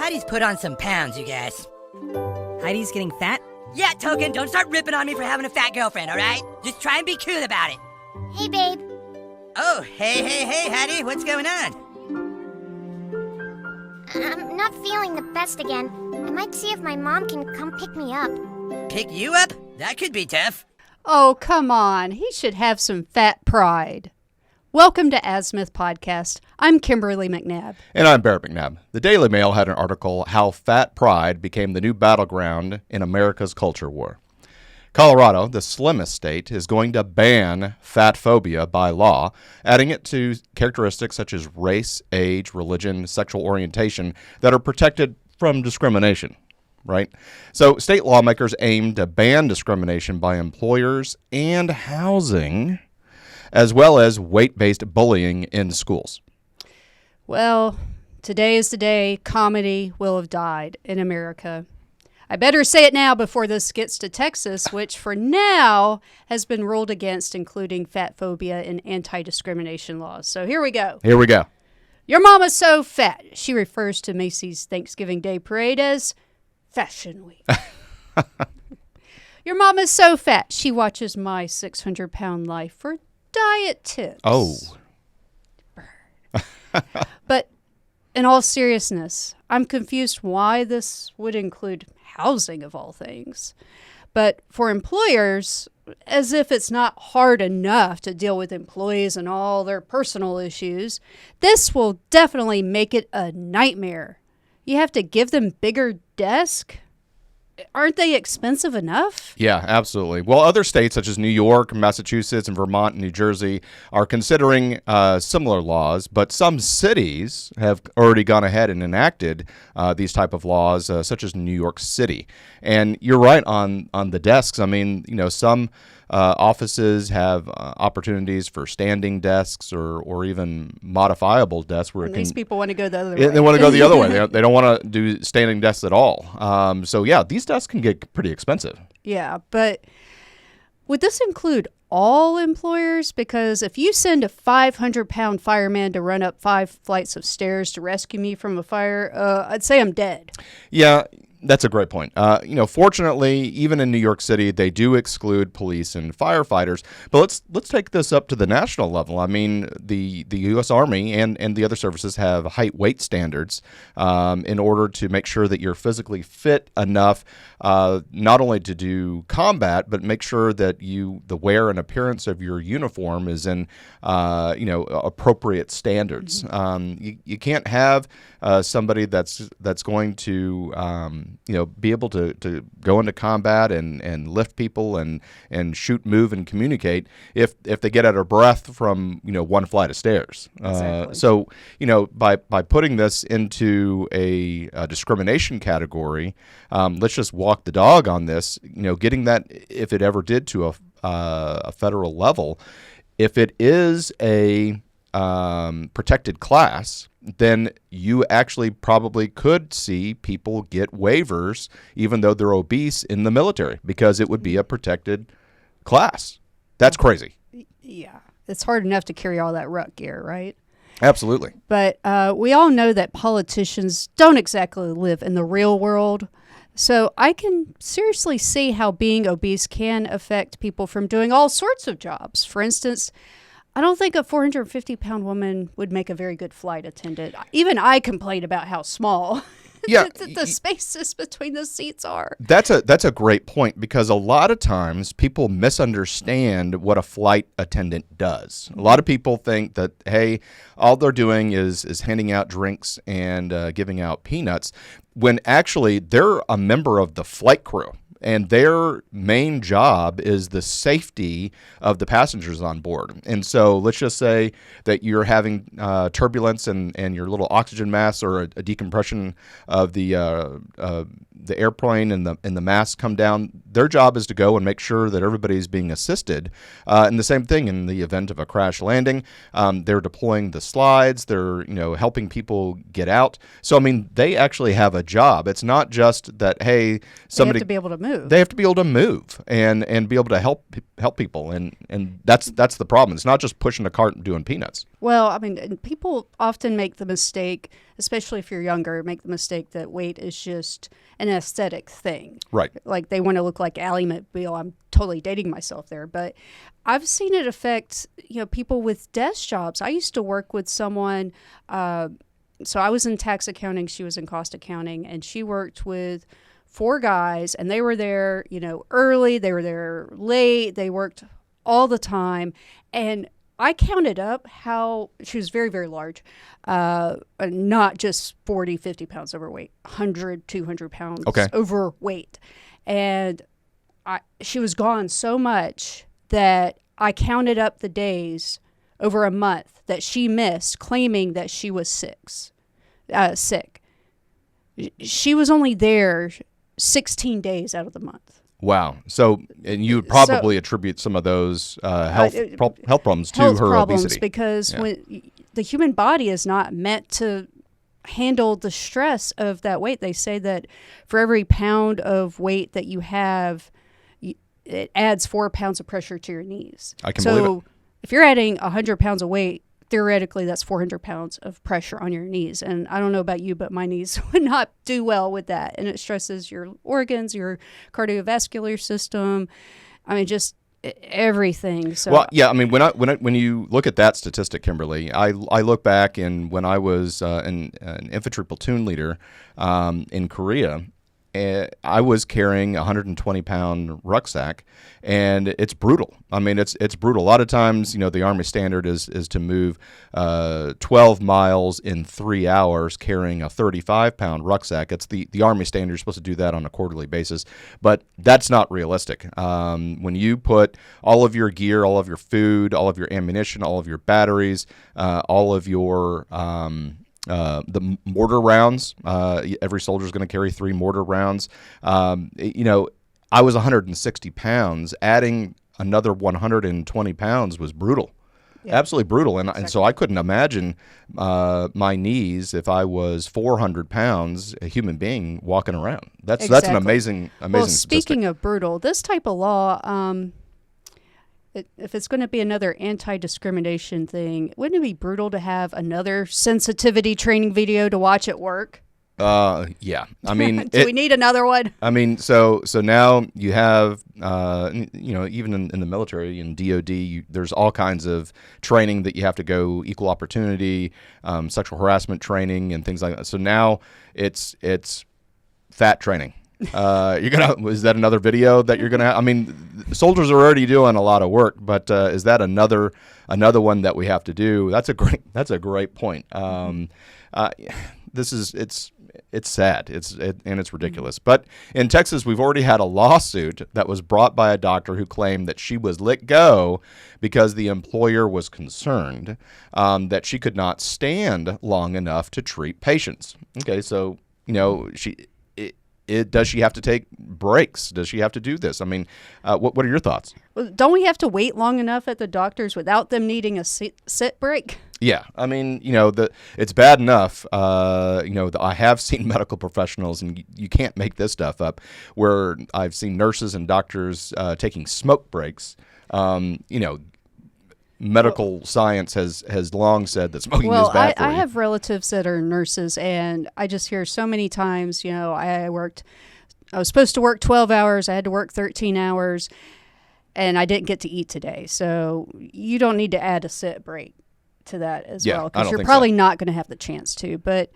Heidi's put on some pounds, you guys. Heidi's getting fat? Yeah, Token, don't start ripping on me for having a fat girlfriend, all right? Just try and be cool about it. Hey, babe. Oh, hey, Heidi, what's going on? I'm not feeling the best again. I might see if my mom can come pick me up. Pick you up? That could be tough. Oh, come on. He should have some fat pride. Welcome to Azimuth Podcast. I'm Kimberly McNabb. And I'm Barrett McNabb. The Daily Mail had an article, How Fat Pride Became the New Battleground in America's Culture War. Colorado, the slimmest state, is going to ban fat phobia by law, adding it to characteristics such as race, age, religion, sexual orientation that are protected from discrimination. Right? So state lawmakers aim to ban discrimination by employers and housing, as well as weight-based bullying in schools. Well, today is the day comedy will have died in America. I better say it now before this gets to Texas, which for now has been ruled against including fat phobia in anti-discrimination laws. So here we go. Here we go. Your mama's so fat. She refers to Macy's Thanksgiving Day Parade as Fashion Week. Your mama's so fat. She watches my 600-pound life for diet tips. Oh. But in all seriousness, I'm confused why this would include housing of all things. But for employers, as if it's not hard enough to deal with employees and all their personal issues, this will definitely make it a nightmare. You have to give them bigger desks? Aren't they expensive enough? Yeah, absolutely. Well, other states such as New York, Massachusetts, and Vermont and New Jersey are considering similar laws, but some cities have already gone ahead and enacted these type of laws, such as New York City. And you're right on the desks. I mean, some offices have opportunities for standing desks or even modifiable desks where these people want to go the other way. They want to go the other way. They don't want to do standing desks at all. So yeah, these desks can get pretty expensive. Yeah, but would this include all employers? Because if you send a 500-pound fireman to run up 5 flights of stairs to rescue me from a fire, I'd say I'm dead. Yeah. That's a great point. Fortunately, even in New York City, they do exclude police and firefighters. But let's take this up to the national level. I mean, the U.S. Army and the other services have height weight standards in order to make sure that you're physically fit enough, not only to do combat, but make sure that the wear and appearance of your uniform is in appropriate standards. Mm-hmm. You can't have somebody that's going to be able to go into combat and lift people and shoot, move, and communicate if they get out of breath from one flight of stairs. Exactly. So by putting this into a discrimination category, let's just walk the dog on this. Getting that, if it ever did to a federal level, if it is a protected class, then you actually probably could see people get waivers even though they're obese in the military because it would be a protected class. That's crazy. Yeah. It's hard enough to carry all that ruck gear, right? Absolutely. But we all know that politicians don't exactly live in the real world. So I can seriously see how being obese can affect people from doing all sorts of jobs. For instance, I don't think a 450-pound woman would make a very good flight attendant. Even I complain about how small the spaces between the seats are. That's a great point because a lot of times people misunderstand what a flight attendant does. A lot of people think that, hey, all they're doing is handing out drinks and giving out peanuts, when actually they're a member of the flight crew. And their main job is the safety of the passengers on board. And so let's just say that you're having turbulence and your little oxygen mask or a decompression of the airplane and the mask come down. Their job is to go and make sure that everybody's being assisted. And the same thing in the event of a crash landing. They're deploying the slides. They're helping people get out. So I mean, they actually have a job. It's not just that, hey, somebody they have to be able to move. move. They have to be able to move and be able to help people, and that's the problem. It's not just pushing a cart and doing peanuts. Well, I mean, people often make the mistake, especially if you're younger, make the mistake that weight is just an aesthetic thing. Right. Like they want to look like Ally McBeal. I'm totally dating myself there, but I've seen it affect, people with desk jobs. I used to work with someone, so I was in tax accounting, she was in cost accounting, and she worked with 4 guys, and they were there, early, they were there late, they worked all the time, and I counted up how she was very, very large, not just 40, 50 pounds overweight, 100, 200 pounds overweight. And she was gone so much that I counted up the days over a month that she missed, claiming that she was sick. She was only there 16 days out of the month. Wow. So, and you would probably attribute some of those health problems to her obesity. Because when the human body is not meant to handle the stress of that weight. They say that for every pound of weight that you have, it adds 4 pounds of pressure to your knees. I can believe it. So if you're adding 100 pounds of weight, theoretically, that's 400 pounds of pressure on your knees. And I don't know about you, but my knees would not do well with that. And it stresses your organs, your cardiovascular system. I mean, just everything. So, well, yeah. I mean, when you look at that statistic, Kimberly, I look back and when I was an infantry platoon leader in Korea. I was carrying a 120-pound rucksack, and it's brutal. I mean, it's brutal. A lot of times, the Army standard is to move 12 miles in 3 hours carrying a 35-pound rucksack. It's the Army standard. You're supposed to do that on a quarterly basis, but that's not realistic. When you put all of your gear, all of your food, all of your ammunition, all of your batteries, all of your the mortar rounds, every soldier is going to carry 3 mortar rounds. I was 160 pounds. Adding another 120 pounds was brutal. Yeah. Absolutely brutal. And so I couldn't imagine my knees if I was 400 pounds, a human being walking around. That's an amazing Well, statistic. Speaking of brutal, this type of law, if it's going to be another anti-discrimination thing, wouldn't it be brutal to have another sensitivity training video to watch at work? Yeah. I mean, do we need another one? I mean, so now you have, even in the military, in DOD, there's all kinds of training that you have to go, equal opportunity, sexual harassment training, and things like that. So now it's fat training. Is that another video that you're gonna have? I mean, soldiers are already doing a lot of work, but is that another one that we have to do? That's a great point. It's sad. It's ridiculous. But in Texas, we've already had a lawsuit that was brought by a doctor who claimed that she was let go because the employer was concerned that she could not stand long enough to treat patients. Okay, so does she have to take breaks? Does she have to do this? I mean, what are your thoughts? Well, don't we have to wait long enough at the doctors without them needing a sit break? Yeah, I mean, it's bad enough. I have seen medical professionals, and you can't make this stuff up, where I've seen nurses and doctors taking smoke breaks. Medical science has long said that smoking is bad for you. I have relatives that are nurses, and I just hear so many times, I was supposed to work 12 hours. I had to work 13 hours, and I didn't get to eat today. So you don't need to add a sit break to that as well, because you're probably not going to have the chance to. But,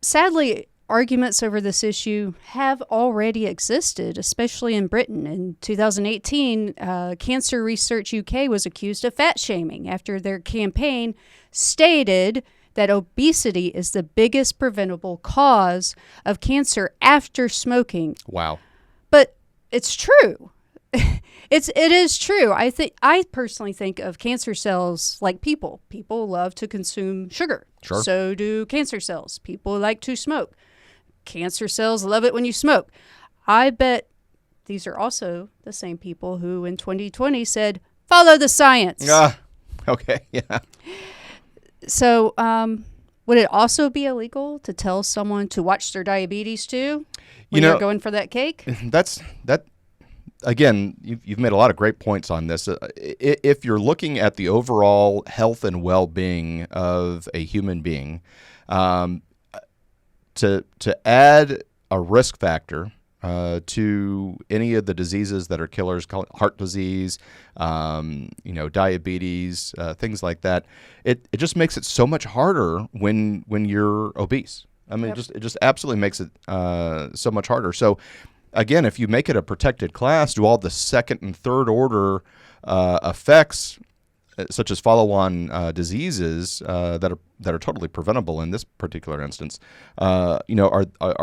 sadly, arguments over this issue have already existed, especially in Britain. In 2018, Cancer Research UK was accused of fat shaming after their campaign stated that obesity is the biggest preventable cause of cancer after smoking. Wow. But it's true. It is true. I personally think of cancer cells like people. People love to consume sugar. Sure. So do cancer cells. People like to smoke. Cancer cells love it when you smoke. I bet these are also the same people who in 2020 said, follow the science. Okay, yeah. So would it also be illegal to tell someone to watch their diabetes too? when you're going for that cake? That. Again, you've made a lot of great points on this. If you're looking at the overall health and well-being of a human being, to add a risk factor to any of the diseases that are killers, heart disease, diabetes, things like that, it just makes it so much harder when you're obese. I mean, it just absolutely makes it so much harder. So, again, if you make it a protected class, do all the second and third order effects, such as follow-on diseases that are totally preventable in this particular instance, are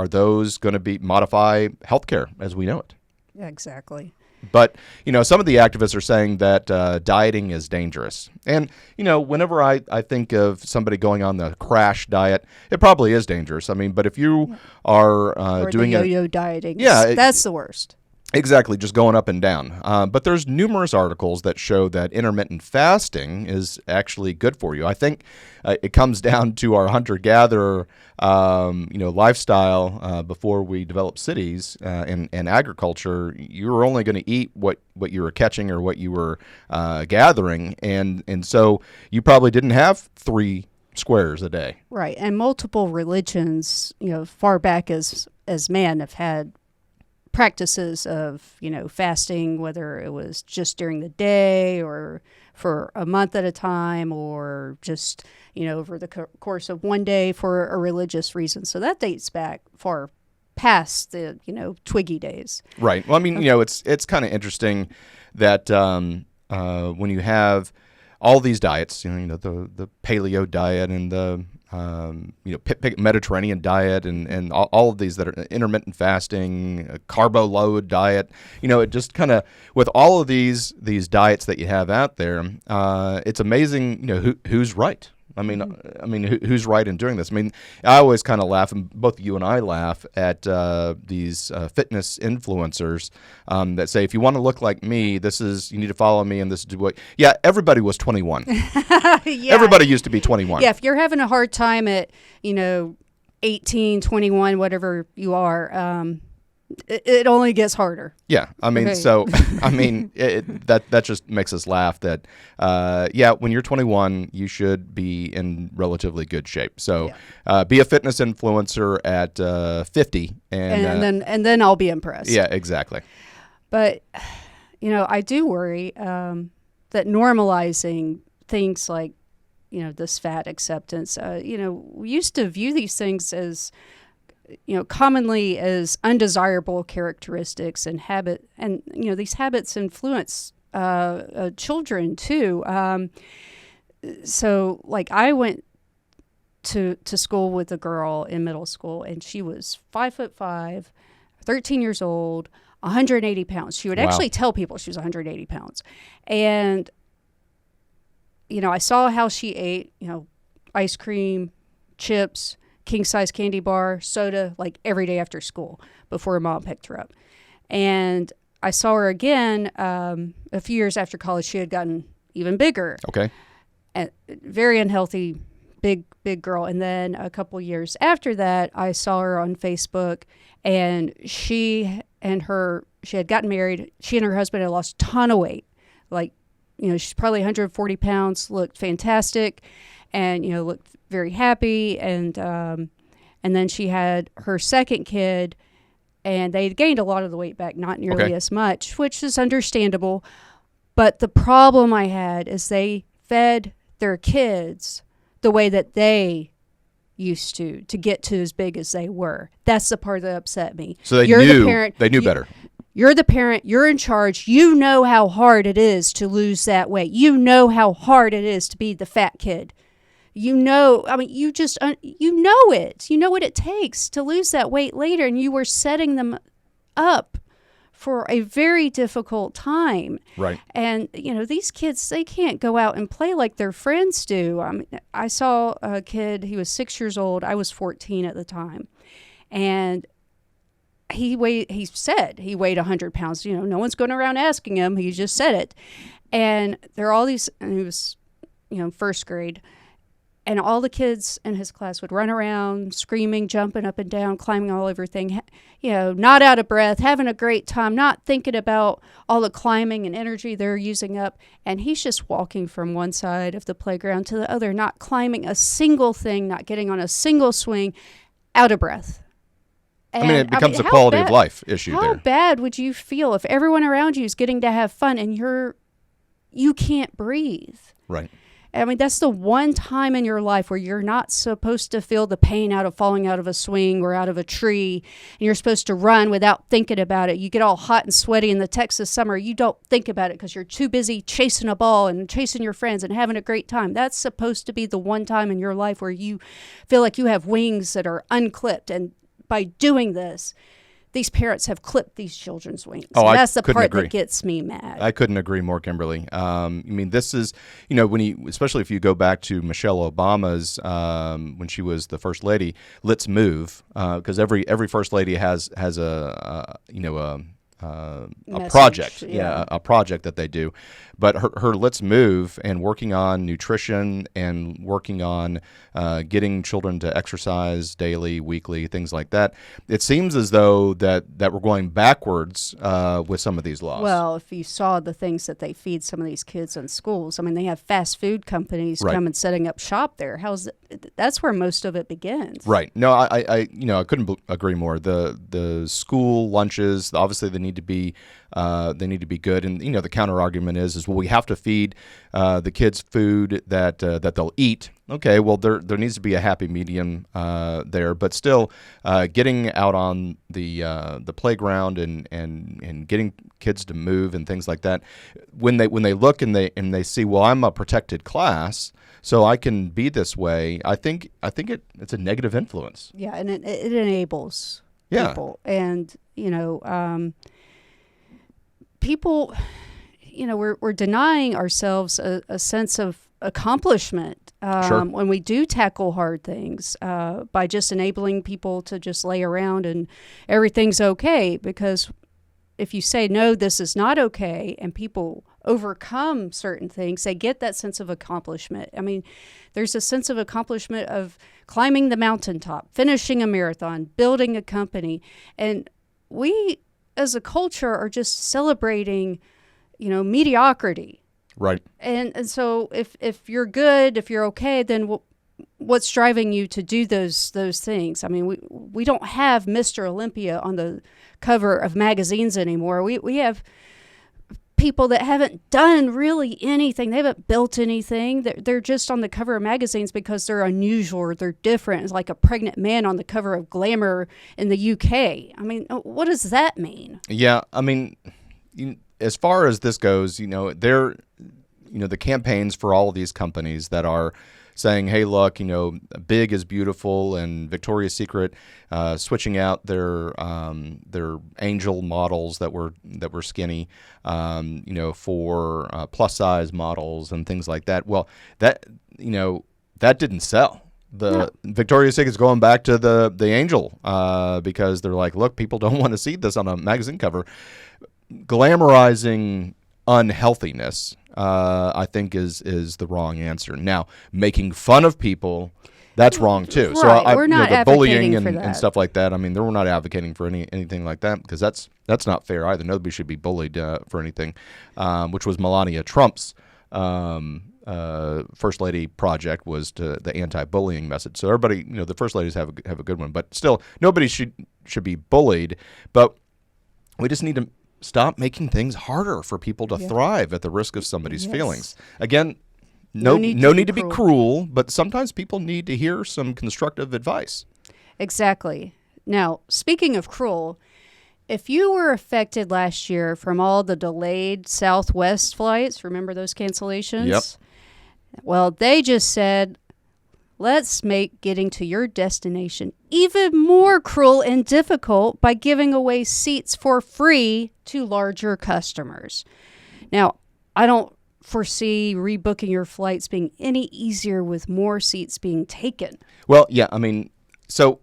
those going to modify healthcare as we know it? Yeah, exactly. But, some of the activists are saying that dieting is dangerous. And, whenever I think of somebody going on the crash diet, it probably is dangerous. I mean, but if you are doing the yo-yo dieting, yeah, that's the worst. Exactly, just going up and down. But there's numerous articles that show that intermittent fasting is actually good for you. I think it comes down to our hunter-gatherer, lifestyle before we developed cities and agriculture. You were only going to eat what you were catching or what you were gathering, and so you probably didn't have 3 squares a day. Right, and multiple religions, far back as man, have had practices of, fasting, whether it was just during the day or for a month at a time or just, over the course of one day for a religious reason. So that dates back far past the, Twiggy days. Right. Well, I mean, it's kind of interesting that when you have all these diets, the paleo diet and the Mediterranean diet and all of these that are intermittent fasting, carbo load diet, it just kind of, with all of these diets that you have out there, it's amazing, who's right. I mean, who's right in doing this? I mean, I always kind of laugh, and both you and I laugh at these fitness influencers that say, if you want to look like me, you need to follow me, and this is what. Yeah, everybody was 21. Yeah. Everybody used to be 21. Yeah, if you're having a hard time at 18, 21, whatever you are, it only gets harder. Yeah, I mean, so that just makes us laugh. That when you're 21, you should be in relatively good shape. So be a fitness influencer at 50, and then I'll be impressed. Yeah, exactly. But I do worry that normalizing things like this fat acceptance. We used to view these things as commonly as undesirable characteristics and habit, and these habits influence children too. So, like, I went to school with a girl in middle school, and she was 5'5", 13 years old, 180 pounds. She would actually tell people she was 180 pounds, and I saw how she ate. Ice cream, chips, king-size candy bar, soda, like every day after school before her mom picked her up. And I saw her again a few years after college. She had gotten even bigger. Okay. And very unhealthy, big girl. And then a couple years after that, I saw her on Facebook, and she had gotten married. She and her husband had lost a ton of weight. Like, she's probably 140 pounds, looked fantastic, and, looked very happy. And then she had her second kid, and they gained a lot of the weight back, not nearly as much, which is understandable. But the problem I had is they fed their kids the way that they used to get to as big as they were. That's the part that upset me. So they knew better. You're the parent. You're in charge. You know how hard it is to lose that weight. You know how hard it is to be the fat kid. You know it. You know what it takes to lose that weight later, and you were setting them up for a very difficult time. Right. And, these kids, they can't go out and play like their friends do. I saw a kid, he was 6 years old. I was 14 at the time. And he said he weighed 100 pounds. No one's going around asking him. He just said it. And there are all these, and he was, first grade. And all the kids in his class would run around, screaming, jumping up and down, climbing all over everything, not out of breath, having a great time, not thinking about all the climbing and energy they're using up. And he's just walking from one side of the playground to the other, not climbing a single thing, not getting on a single swing, out of breath. And, it becomes a how quality of life issue how there. bad would you feel if everyone around you is getting to have fun and you can't breathe? Right. That's the one time in your life where you're not supposed to feel the pain out of falling out of a swing or out of a tree, and you're supposed to run without thinking about it. You get all hot and sweaty in the Texas summer. You don't think about it because you're too busy chasing a ball and chasing your friends and having a great time. That's supposed to be the one time in your life where you feel like you have wings that are unclipped. And by doing this, these parents have clipped these children's wings. Oh, and that's the couldn't part agree. that gets me mad. I couldn't agree more, Kimberly. This is, especially if you go back to Michelle Obama's, when she was the first lady, let's move, because every first lady has a project, a project that they do. But her let's move and working on nutrition and working on getting children to exercise daily, weekly, things like that. It seems as though that we're going backwards with some of these laws. Well, if you saw the things that they feed some of these kids in schools, they have fast food companies Right. come and setting up shop there. That's where most of it begins. Right. No, I couldn't agree more. The school lunches, obviously they need to be good, and the counter argument is well, we have to feed the kids food that they'll eat. Okay, well there needs to be a happy medium there, but still getting out on the playground and getting kids to move and things like that. When they look and they see, well, I'm a protected class, so I can be this way. I think it's a negative influence. Yeah, and it enables people, and people, we're denying ourselves a sense of accomplishment Sure. when we do tackle hard things by just enabling people to just lay around and everything's okay. Because if you say, no, this is not okay, and people overcome certain things, they get that sense of accomplishment. There's a sense of accomplishment of climbing the mountaintop, finishing a marathon, building a company. And we, as a culture, are just celebrating, mediocrity. Right. And so if you're good, if you're okay, then what's driving you to do those things? We don't have Mr. Olympia on the cover of magazines anymore. We have people that haven't done really anything. They haven't built anything. They're just on the cover of magazines because they're unusual or they're different. It's like a pregnant man on the cover of Glamour in the UK. What does that mean? Yeah, as far as this goes, the campaigns for all of these companies that are saying, hey, look, big is beautiful, and Victoria's Secret switching out their angel models that were skinny, for plus size models and things like that. Well, that didn't sell. Victoria's Secret's going back to the angel because they're like, look, people don't want to see this on a magazine cover. Glamorizing unhealthiness, I think, is the wrong answer. Now, making fun of people, that's wrong too. Right. So we're not the bullying advocating for and that. stuff like that. We're not advocating for anything like that, because that's not fair either. Nobody should be bullied for anything, which was Melania Trump's First Lady project, was the anti-bullying message. So everybody, the First Ladies have a good one, but still, nobody should be bullied. But we just need to stop making things harder for people to thrive at the risk of somebody's feelings. Again, no need to be cruel, but sometimes people need to hear some constructive advice. Exactly. Now, speaking of cruel, if you were affected last year from all the delayed Southwest flights, remember those cancellations? Yep. Well, they just said, let's make getting to your destination even more cruel and difficult by giving away seats for free to larger customers. Now, I don't foresee rebooking your flights being any easier with more seats being taken. Well, yeah, so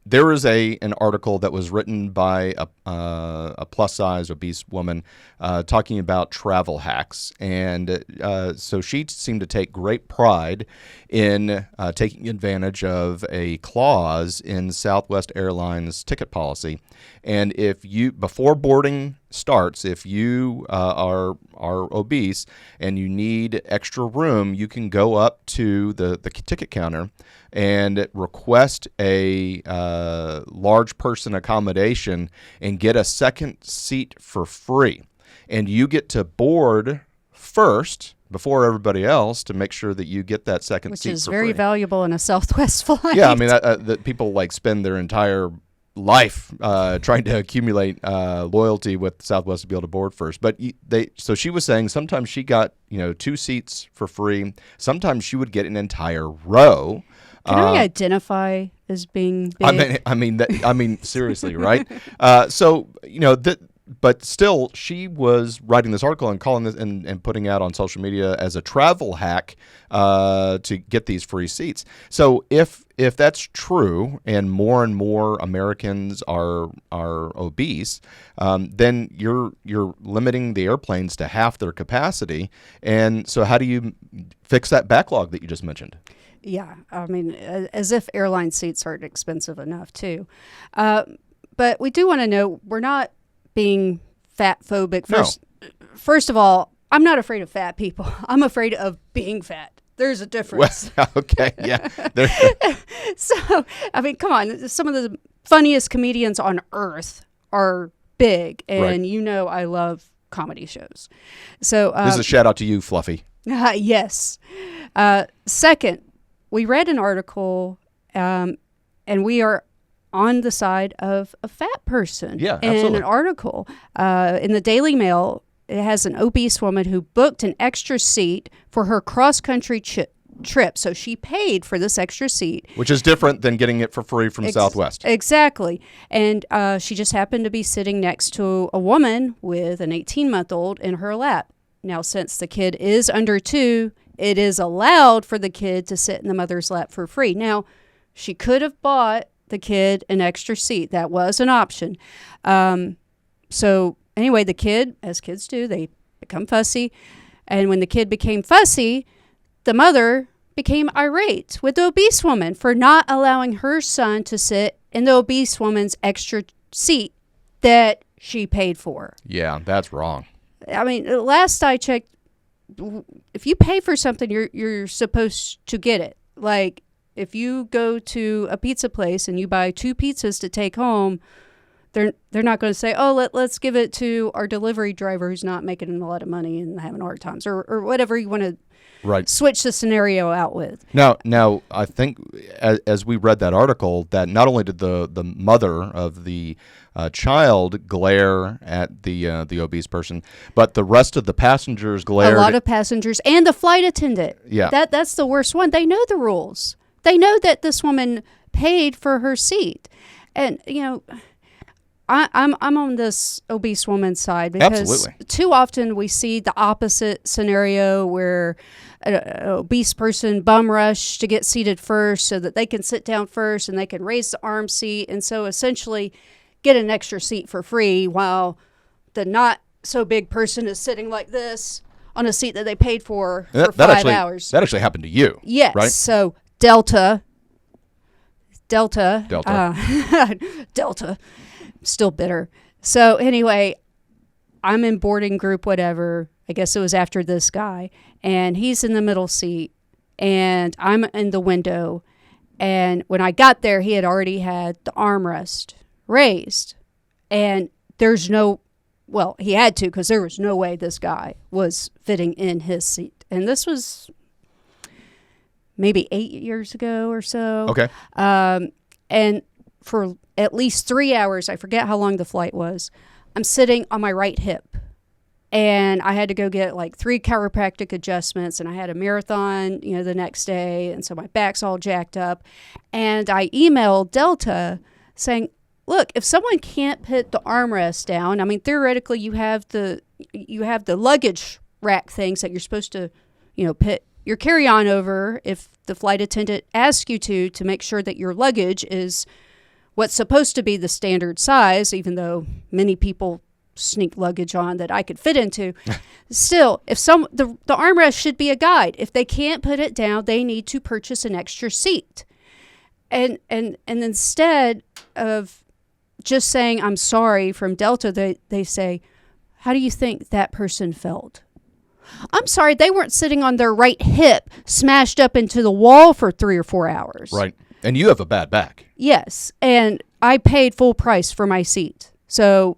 there is an article that was written by a plus size obese woman talking about travel hacks, and so she seemed to take great pride in taking advantage of a clause in Southwest Airlines ticket policy. And if you, before boarding starts, if you are obese and you need extra room, you can go up to the ticket counter and request a large person accommodation and get a second seat for free. And you get to board first before everybody else to make sure that you get that second seat for free. Which is very valuable in a Southwest flight. Yeah, I mean, that people like spend their entire life trying to accumulate loyalty with Southwest to be able to board first. But so she was saying sometimes she got 2 seats for free. Sometimes she would get an entire row. Can I identify as being big? I mean, seriously, right? So but still, she was writing this article and calling this and putting out on social media as a travel hack to get these free seats. So if that's true, and more Americans are obese, then you're limiting the airplanes to half their capacity. And so, how do you fix that backlog that you just mentioned? Yeah, I mean, as if airline seats aren't expensive enough, too. But we do want to know, we're not being fat phobic. First of all, I'm not afraid of fat people. I'm afraid of being fat. There's a difference. Well, okay, yeah. So, I mean, come on. Some of the funniest comedians on earth are big, and right. I love comedy shows. So this is a shout out to you, Fluffy. Yes. Second, we read an article, and we are on the side of a fat person. Yeah, absolutely. In an article in the Daily Mail, it has an obese woman who booked an extra seat for her cross-country trip. So she paid for this extra seat. Which is different than getting it for free from Southwest. Exactly. And she just happened to be sitting next to a woman with an 18-month-old in her lap. Now, since the kid is under 2, it is allowed for the kid to sit in the mother's lap for free. Now, she could have bought the kid an extra seat. That was an option. So anyway, the kid, as kids do, they become fussy. And when the kid became fussy, the mother became irate with the obese woman for not allowing her son to sit in the obese woman's extra seat that she paid for. Yeah, that's wrong. I mean, last I checked, if you pay for something, you're supposed to get it. Like, if you go to a pizza place and you buy 2 pizzas to take home, they're not going to say, oh, let's give it to our delivery driver who's not making a lot of money and having hard times, or whatever you want to switch the scenario out with. Now, I think as we read that article, that not only did the mother of the child glare at the obese person, but the rest of the passengers glared. A lot of passengers and the flight attendant. Yeah, that's the worst one. They know the rules. They know that this woman paid for her seat, and I'm on this obese woman's side because Absolutely. Too often we see the opposite scenario where an obese person bum rush to get seated first so that they can sit down first and they can raise the arm seat, and so essentially get an extra seat for free while the not so big person is sitting like this on a seat that they paid for 5 hours. That actually happened to you. Yes. Right? So Delta. Delta. Still bitter. So anyway, I'm in boarding group, whatever. I guess it was after this guy. And he's in the middle seat. And I'm in the window. And when I got there, he had already had the armrest raised. And he had to, because there was no way this guy was fitting in his seat. And this was maybe 8 years ago or so. Okay. And for at least 3 hours, I forget how long the flight was, I'm sitting on my right hip. And I had to go get like 3 chiropractic adjustments, and I had a marathon, the next day. And so my back's all jacked up. And I emailed Delta saying, look, if someone can't put the armrest down, I mean, theoretically you have the luggage rack things that you're supposed to, put your carry-on over if the flight attendant asks you to make sure that your luggage is what's supposed to be the standard size, even though many people sneak luggage on that I could fit into. Still, if the armrest should be a guide. If they can't put it down, they need to purchase an extra seat. And instead of just saying I'm sorry from Delta, they say, how do you think that person felt? I'm sorry, they weren't sitting on their right hip smashed up into the wall for 3 or 4 hours. Right. And you have a bad back. Yes, and I paid full price for my seat. So,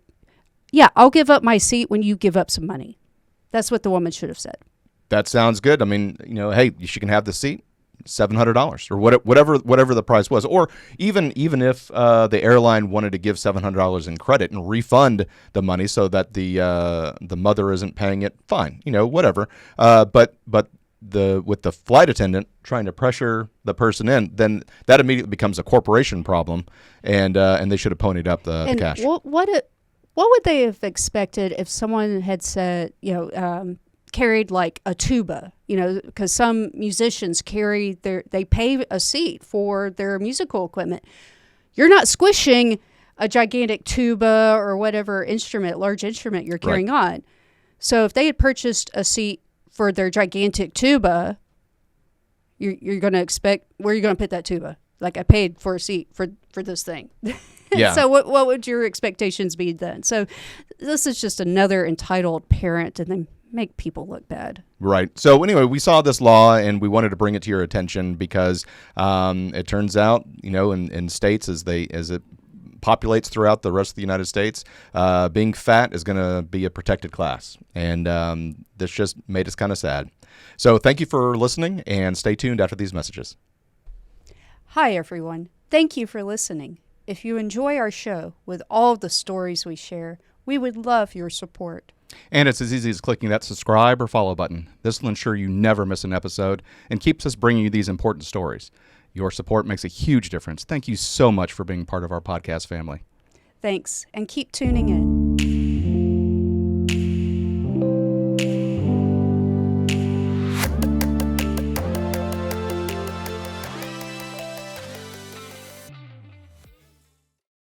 yeah, I'll give up my seat when you give up some money. That's what the woman should have said. That sounds good. I mean, hey, she can have the seat, $700 or whatever the price was. Or even if the airline wanted to give $700 in credit and refund the money so that the mother isn't paying it, fine, whatever. But with the flight attendant trying to pressure the person in, then that immediately becomes a corporation problem, and they should have ponied up the cash. What would they have expected if someone had said, carried like a tuba, because some musicians they pay a seat for their musical equipment. You're not squishing a gigantic tuba or whatever large instrument you're carrying on. So if they had purchased a seat for their gigantic tuba, you're going to expect, where are you going to put that tuba? Like, I paid for a seat for this thing. Yeah. So what would your expectations be then? So this is just another entitled parent, and they make people look bad. Right. So anyway, we saw this law and we wanted to bring it to your attention because it turns out, in states as it populates throughout the rest of the United States, being fat is going to be a protected class. And this just made us kind of sad. So thank you for listening, and stay tuned after these messages. Hi, everyone. Thank you for listening. If you enjoy our show with all the stories we share, we would love your support. And it's as easy as clicking that subscribe or follow button. This will ensure you never miss an episode and keeps us bringing you these important stories. Your support makes a huge difference. Thank you so much for being part of our podcast family. Thanks, and keep tuning in.